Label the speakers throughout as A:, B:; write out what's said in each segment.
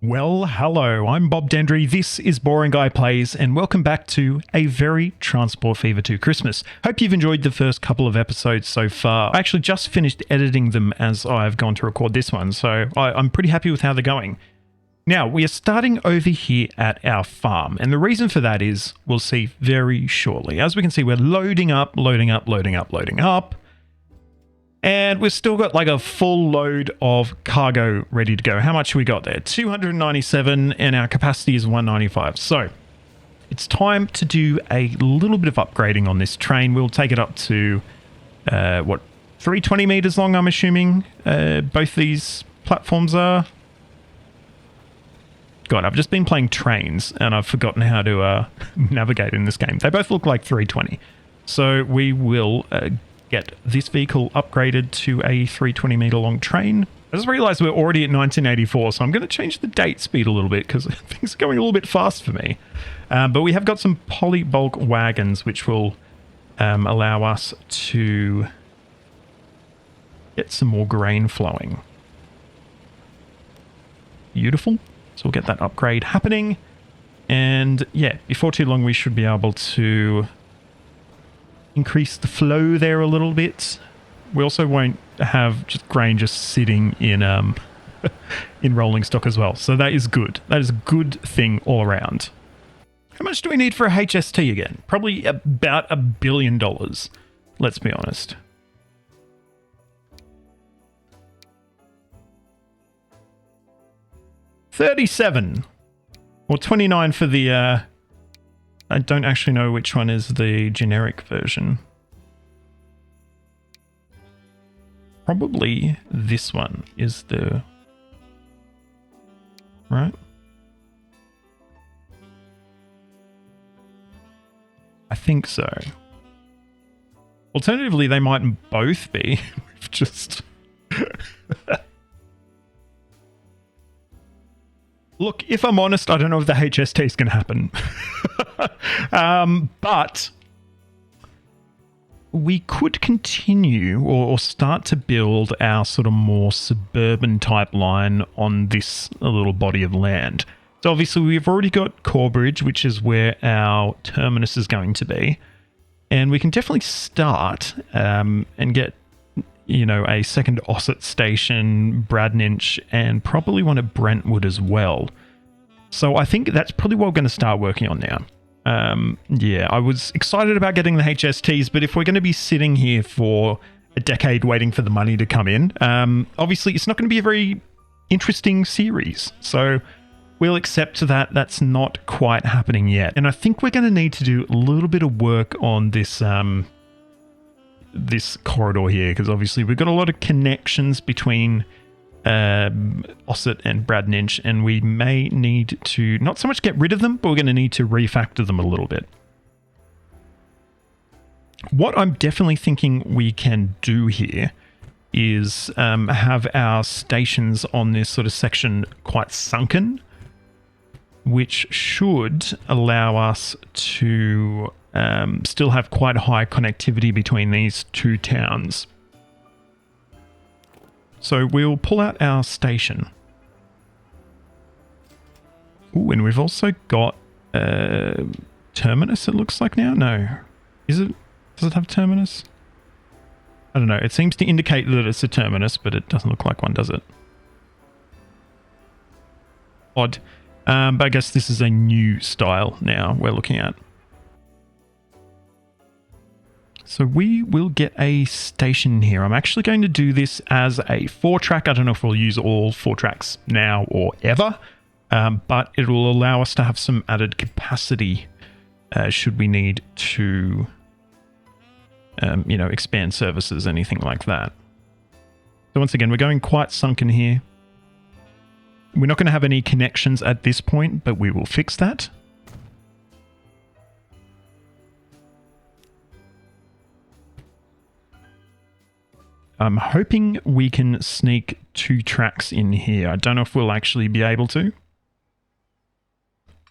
A: Well, hello, I'm Bob Dendry, this is Boring Guy Plays, and welcome back to a very Transport Fever 2 Christmas. Hope you've enjoyed the first couple of episodes so far. I actually just finished editing them as I've gone to record this one, so I'm pretty happy with how they're going. Now, we are starting over here at our farm, and the reason for that is we'll see very shortly. As we can see, we're loading up, and we've still got like a full load of cargo ready to go. How much we got there? 297, and our capacity is 195. So it's time to do a little bit of upgrading on this train. We'll take it up to, 320 meters long, I'm assuming both these platforms are. God, I've just been playing trains and I've forgotten how to navigate in this game. They both look like 320. So we will get this vehicle upgraded to a 320 meter long train. I just realized we're already at 1984, so I'm going to change the date speed a little bit because things are going a little bit fast for me. But we have got some poly bulk wagons which will allow us to get some more grain flowing. Beautiful. So we'll get that upgrade happening. And yeah, before too long we should be able to increase the flow there a little bit. We also won't have just grain just sitting in in rolling stock as well. So that is good. That is a good thing all around. How much do we need for a HST again? Probably about $1 billion. Let's be honest. $37 or $29 for the I don't actually know which one is the generic version. Probably this one is the... right? I think so. Alternatively, they might both be. We've just... Look, if I'm honest, I don't know if the HST is going to happen. But we could continue or start to build our sort of more suburban type line on this little body of land. So obviously we've already got Corbridge, which is where our terminus is going to be. And we can definitely start and get, you know, a second Ossett station, Bradninch, and probably one at Brentwood as well. So I think that's probably what we're going to start working on now. Yeah, I was excited about getting the HSTs, but if we're going to be sitting here for a decade waiting for the money to come in, obviously it's not going to be a very interesting series. So we'll accept that that's not quite happening yet. And I think we're going to need to do a little bit of work on this this corridor here, because obviously we've got a lot of connections between Ossett and Bradninch, and we may need to not so much get rid of them, but we're going to need to refactor them a little bit. What I'm definitely thinking we can do here is have our stations on this sort of section quite sunken, which should allow us to still have quite high connectivity between these two towns. So we'll pull out our station. Ooh, and we've also got terminus, it looks like now. No. Is it? Does it have terminus? I don't know. It seems to indicate that it's a terminus, but it doesn't look like one, does it? Odd. But I guess this is a new style now we're looking at. So we will get a station here. I'm actually going to do this as a 4-track. I don't know if we'll use all 4 tracks now or ever, but it will allow us to have some added capacity should we need to, you know, expand services, anything like that. So once again, we're going quite sunken here. We're not going to have any connections at this point, but we will fix that. I'm hoping we can sneak 2 tracks in here. I don't know if we'll actually be able to.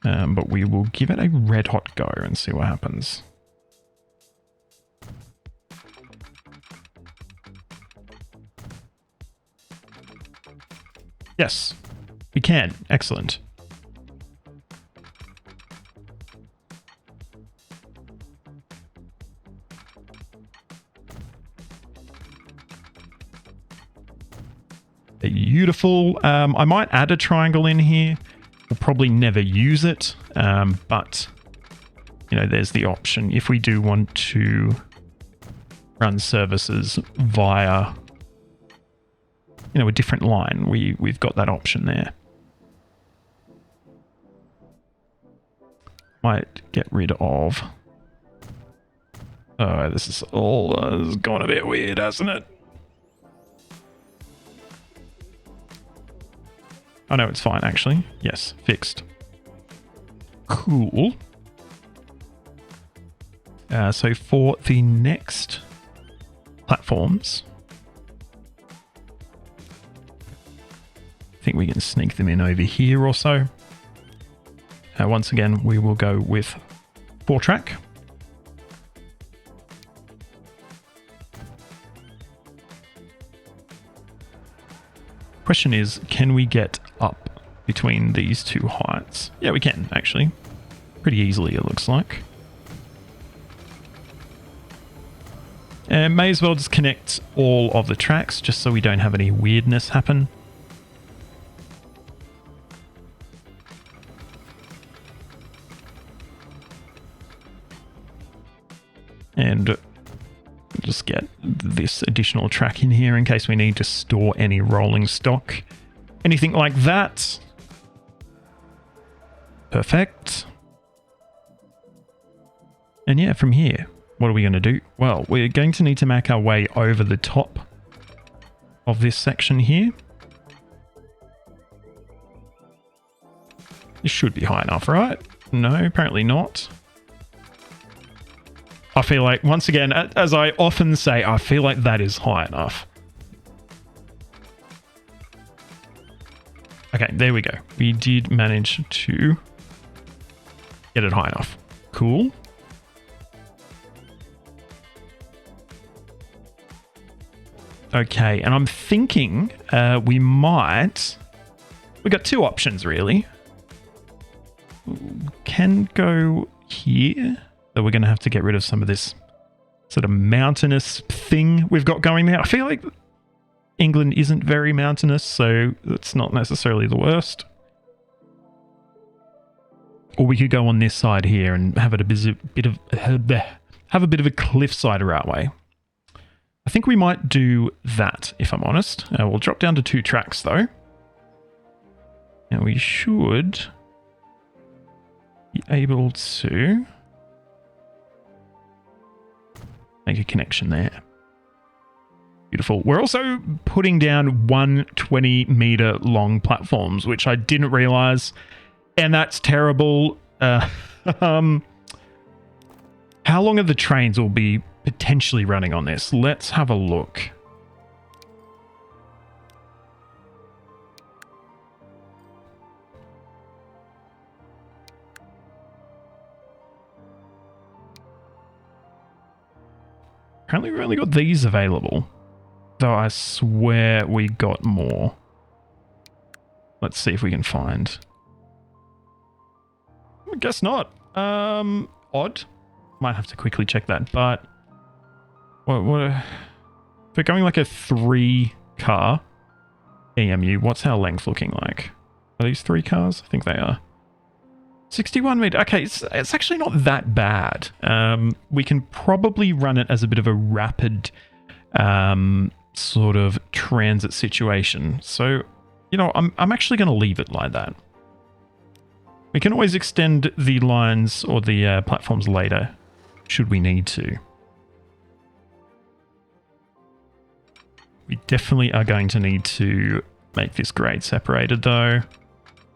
A: But we will give it a red hot go and see what happens. Yes, we You can. Excellent. Beautiful. I might add a triangle in here. We'll probably never use it, but you know, there's the option if we do want to run services via, you know, a different line. We've got that option there. Might get rid of. Oh, this is all has gone a bit weird, hasn't it? Oh no, it's fine actually. Yes, fixed. Cool. So for the next platforms, I think we can sneak them in over here or so. Once again, we will go with 4-track. Question is, can we get up between these two heights? Yeah, we can actually. Pretty easily, it looks like. And may as well just connect all of the tracks just so we don't have any weirdness happen. And just get this additional track in here in case we need to store any rolling stock. Anything like that. Perfect. And yeah, from here, what are we going to do? Well, we're going to need to make our way over the top of this section here. This should be high enough, right? No, apparently not. I feel like, once again, as I often say, I feel like that is high enough. Okay, there we go. We did manage to get it high enough. Cool. Okay, and I'm thinking we might... We've got two options, really. Can go here. So we're going to have to get rid of some of this sort of mountainous thing we've got going there. I feel like England isn't very mountainous, so it's not necessarily the worst. Or we could go on this side here and have it have a bit of a cliffside routeway. I think we might do that, if I'm honest. We'll drop down to 2 tracks, though. And we should be able to make a connection there. Beautiful. We're also putting down 120 meter long platforms, which I didn't realize, and that's terrible. How long are the trains will be potentially running on this? Let's have a look. Apparently we've only got these available, though I swear we got more. Let's see if we can find. I guess not. Odd. Might have to quickly check that, but what if we're going like a 3-car EMU, what's our length looking like? Are these 3 cars? I think they are. 61 meter. Okay, it's actually not that bad. We can probably run it as a bit of a rapid sort of transit situation. So, you know, I'm actually going to leave it like that. We can always extend the lines or the platforms later, should we need to. We definitely are going to need to make this grade separated, though.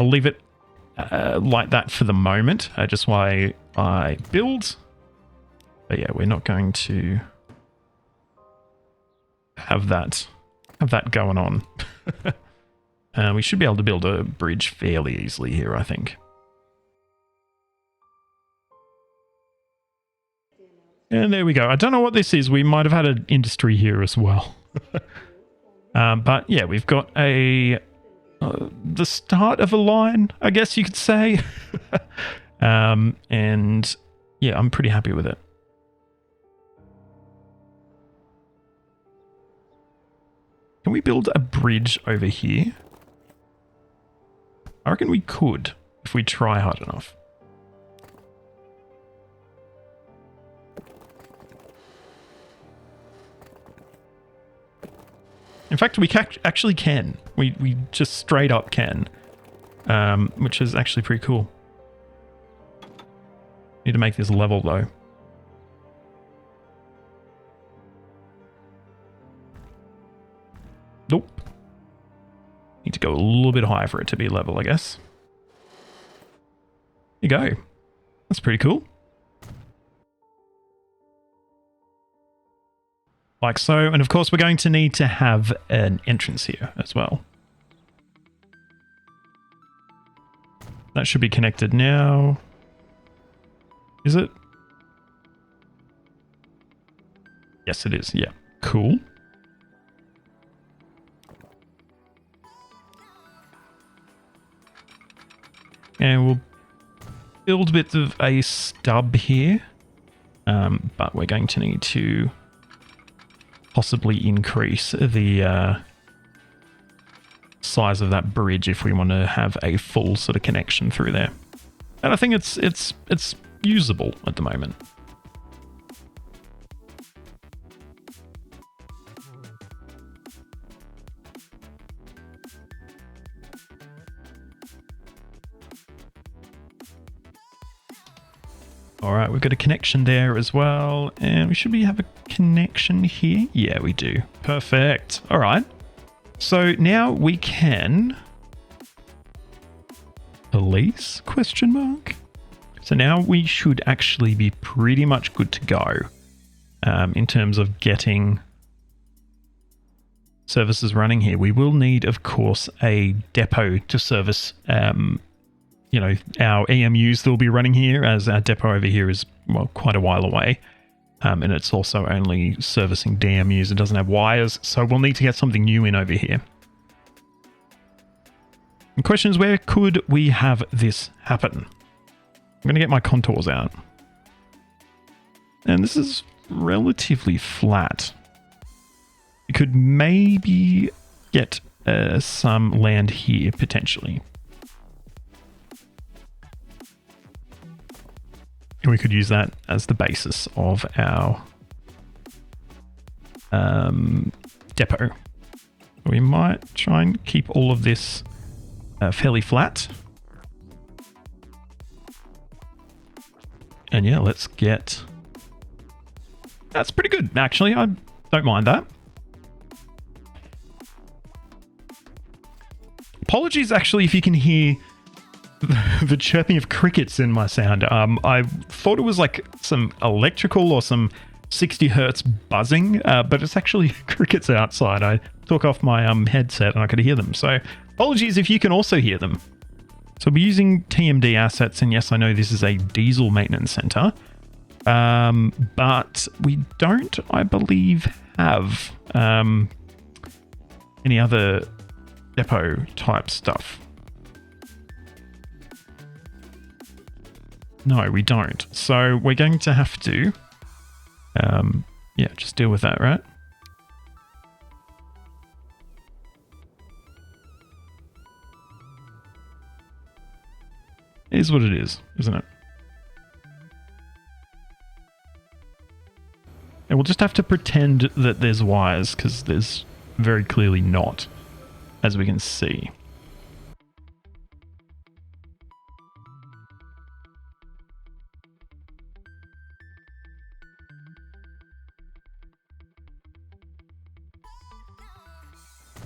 A: I'll leave it like that for the moment, just while I build. But yeah, we're not going to have that going on. We should be able to build a bridge fairly easily here, I think. And there we go. I don't know what this is. We might have had an industry here as well. But yeah, we've got a the start of a line, I guess you could say. And yeah, I'm pretty happy with it. Can we build a bridge over here? I reckon we could if we try hard enough. In fact, we actually can. We just straight up can, which is actually pretty cool. Need to make this level though. Nope. Need to go a little bit higher for it to be level, I guess. There you go. That's pretty cool. Like so, and of course we're going to need to have an entrance here as well. That should be connected now. Is it? Yes, it is. Yeah. Cool. And we'll build a bit of a stub here. But we're going to need to possibly increase the size of that bridge if we want to have a full sort of connection through there. And I think it's usable at the moment. All right, we've got a connection there as well, and we should have a connection here. Yeah, we do. Perfect. All right. So now we can police ? So now we should actually be pretty much good to go in terms of getting services running here. We will need, of course, a depot to service you know, our EMUs that will be running here, as our depot over here is, well, quite a while away. And it's also only servicing DMUs. It doesn't have wires, so we'll need to get something new in over here. The question is, where could we have this happen? I'm going to get my contours out. And this is relatively flat. We could maybe get some land here, potentially. And we could use that as the basis of our depot. We might try and keep all of this fairly flat. And yeah, let's get... That's pretty good, actually. I don't mind that. Apologies, actually, if you can hear the chirping of crickets in my sound. I thought it was like some electrical or some 60 hertz buzzing, but it's actually crickets outside. I took off my headset and I could hear them. So apologies if you can also hear them. So we're using TMD assets, and yes, I know this is a diesel maintenance center, but we don't, I believe, have any other depot type stuff. No, we don't. So we're going to have to, yeah, just deal with that, right? It is what it is, isn't it? And we'll just have to pretend that there's wires, because there's very clearly not, as we can see.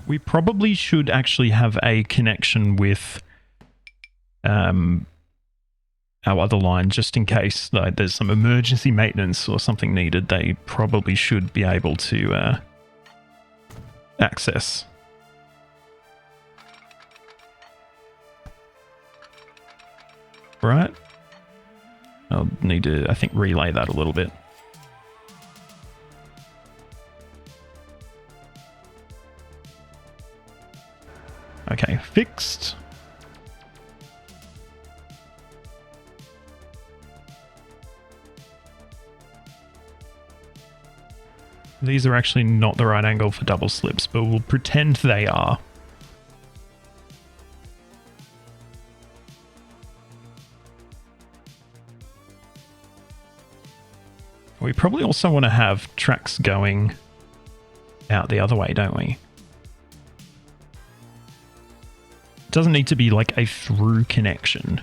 A: We probably should actually have a connection with our other line, just in case like, there's some emergency maintenance or something needed. They probably should be able to access. Right? I'll need to, I think, relay that a little bit. Okay, fixed. These are actually not the right angle for double slips, but we'll pretend they are. We probably also want to have tracks going out the other way, don't we? It doesn't need to be like a through connection,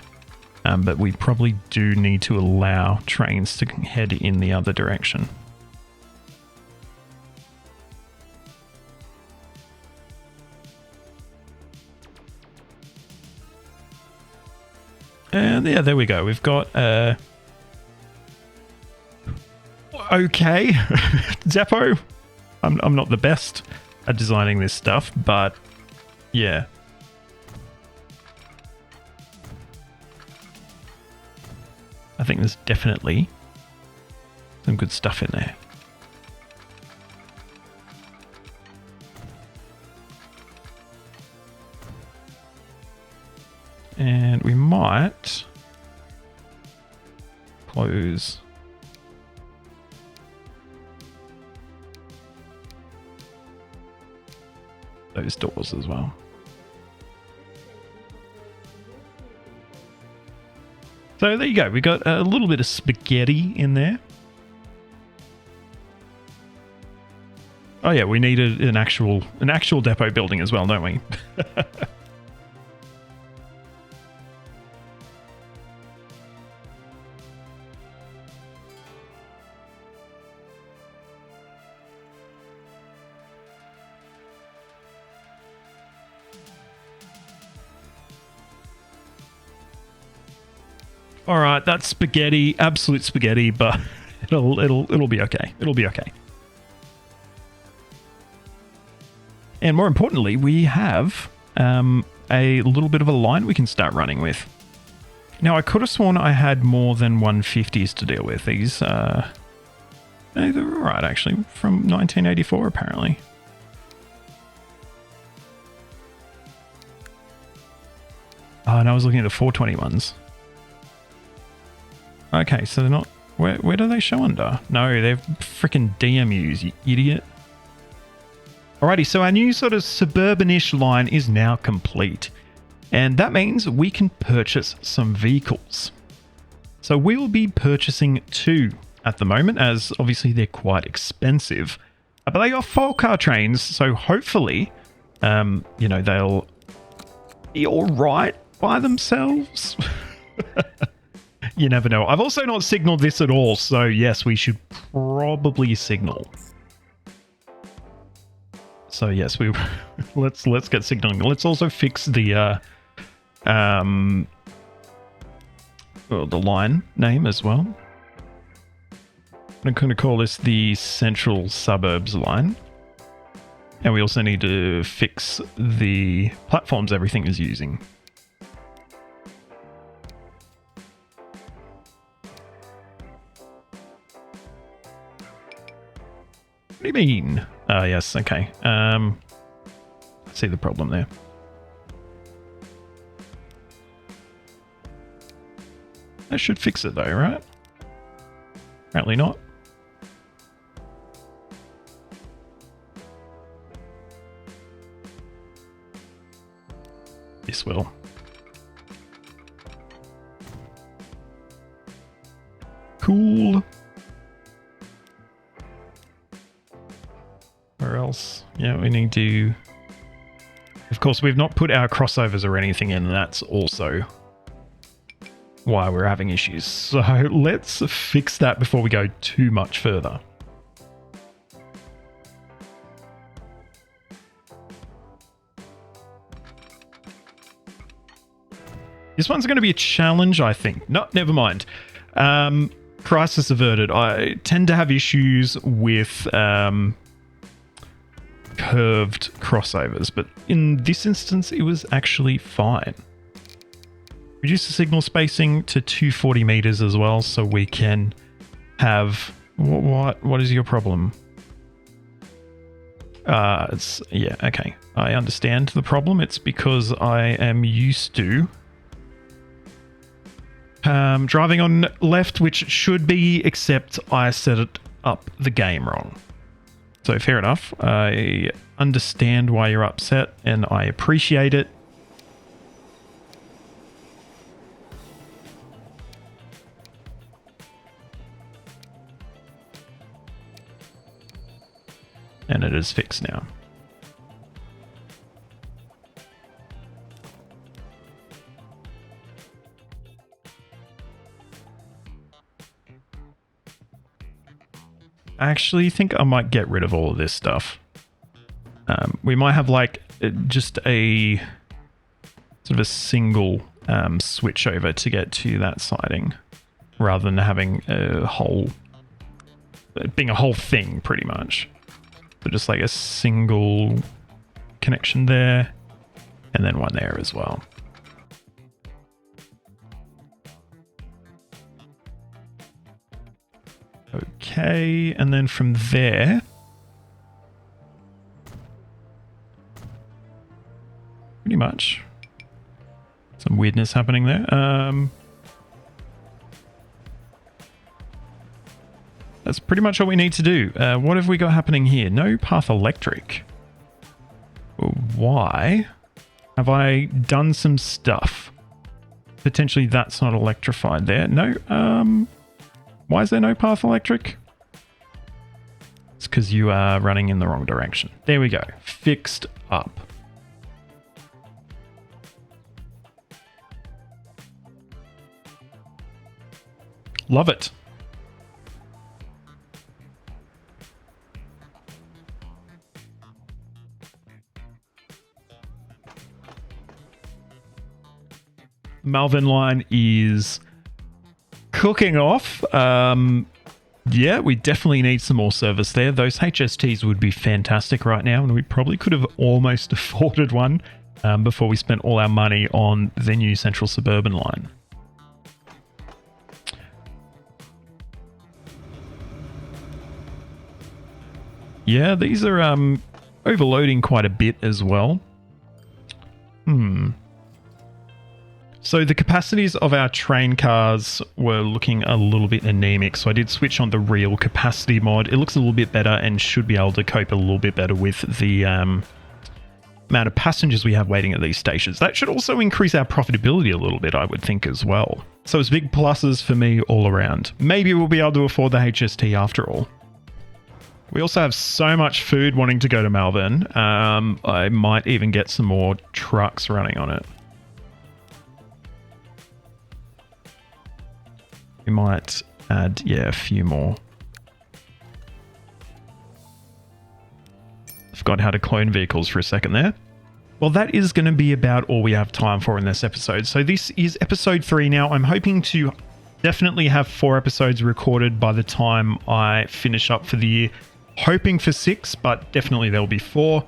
A: but we probably do need to allow trains to head in the other direction. And yeah, there we go. We've got okay depot. I'm not the best at designing this stuff, but yeah. I think there's definitely some good stuff in there. And we might close those doors as well. So there you go. We got a little bit of spaghetti in there. Oh yeah, we needed an actual depot building as well, don't we? All right, that's spaghetti, absolute spaghetti, but it'll be okay. It'll be okay. And more importantly, we have a little bit of a line we can start running with. Now, I could have sworn I had more than 150s to deal with. These, no, they're all right, actually, from 1984, apparently. Oh, and I was looking at the 420 ones. Okay, so they're not... Where do they show under? No, they're freaking DMUs, you idiot. Alrighty, so our new sort of suburban-ish line is now complete. And that means we can purchase some vehicles. So we will be purchasing 2 at the moment, as obviously they're quite expensive. But they are full car trains, so hopefully, you know, they'll be alright by themselves. You never know. I've also not signaled this at all, so yes, we should probably signal. So yes, we let's get signaling. Let's also fix the line name as well. I'm going to call this the Central Suburbs line. And we also need to fix the platforms everything is using. What do you mean? Oh, yes, okay. I see the problem there. That should fix it though, right? Apparently not. This will. Cool. Where else? Yeah, we need to... Of course, we've not put our crossovers or anything in. That's also why we're having issues. So let's fix that before we go too much further. This one's going to be a challenge, I think. No, never mind. Crisis averted. I tend to have issues with... curved crossovers, but in this instance it was actually fine. Reduce the signal spacing to 240 meters as well, so we can have what is your problem? Yeah, okay. I understand the problem. It's because I am used to driving on left, which it should be, except I set it up the game wrong. So fair enough. I understand why you're upset, and I appreciate it. And it is fixed now. I actually think I might get rid of all of this stuff. We might have like just a sort of a single switch over to get to that siding, rather than having a whole, being a whole thing pretty much. So just like a single connection there, and then one there as well. Okay, and then from there, pretty much some weirdness happening there. That's pretty much all we need to do. What have we got happening here? No path electric. Why? Have I done some stuff? Potentially that's not electrified there. No, why is there no path electric? It's because you are running in the wrong direction. There we go. Fixed up. Love it. Malvern line is cooking off. Yeah, we definitely need some more service there. Those HSTs would be fantastic right now, and we probably could have almost afforded one before we spent all our money on the new central suburban line. Yeah, these are overloading quite a bit as well. So the capacities of our train cars were looking a little bit anemic, so I did switch on the real capacity mod. It looks a little bit better and should be able to cope a little bit better with the amount of passengers we have waiting at these stations. That should also increase our profitability a little bit, I would think, as well. So it's big pluses for me all around. Maybe we'll be able to afford the HST after all. We also have so much food wanting to go to Malvern. I might even get some more trucks running on it. We might add, yeah, a few more. Forgot how to clone vehicles for a second there. Well, that is going to be about all we have time for in this episode. So this is episode 3 now. I'm hoping to definitely have 4 episodes recorded by the time I finish up for the year. Hoping for 6, but definitely there'll be 4.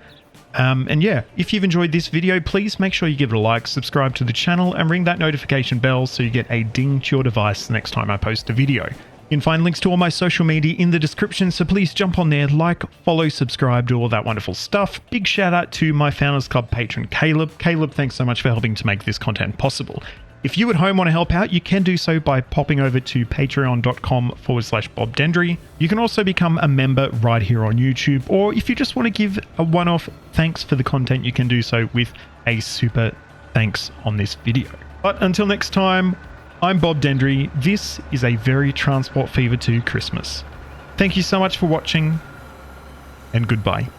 A: And yeah, if you've enjoyed this video, please make sure you give it a like, subscribe to the channel, and ring that notification bell so you get a ding to your device the next time I post a video. You can find links to all my social media in the description, so please jump on there, like, follow, subscribe, do all that wonderful stuff. Big shout out to my Founders Club patron, Caleb. Caleb, thanks so much for helping to make this content possible. If you at home want to help out, you can do so by popping over to patreon.com/BobDendry. You can also become a member right here on YouTube, or if you just want to give a one-off thanks for the content, you can do so with a super thanks on this video. But until next time, I'm Bob Dendry. This is a very Transport Fever 2 Christmas. Thank you so much for watching, and goodbye.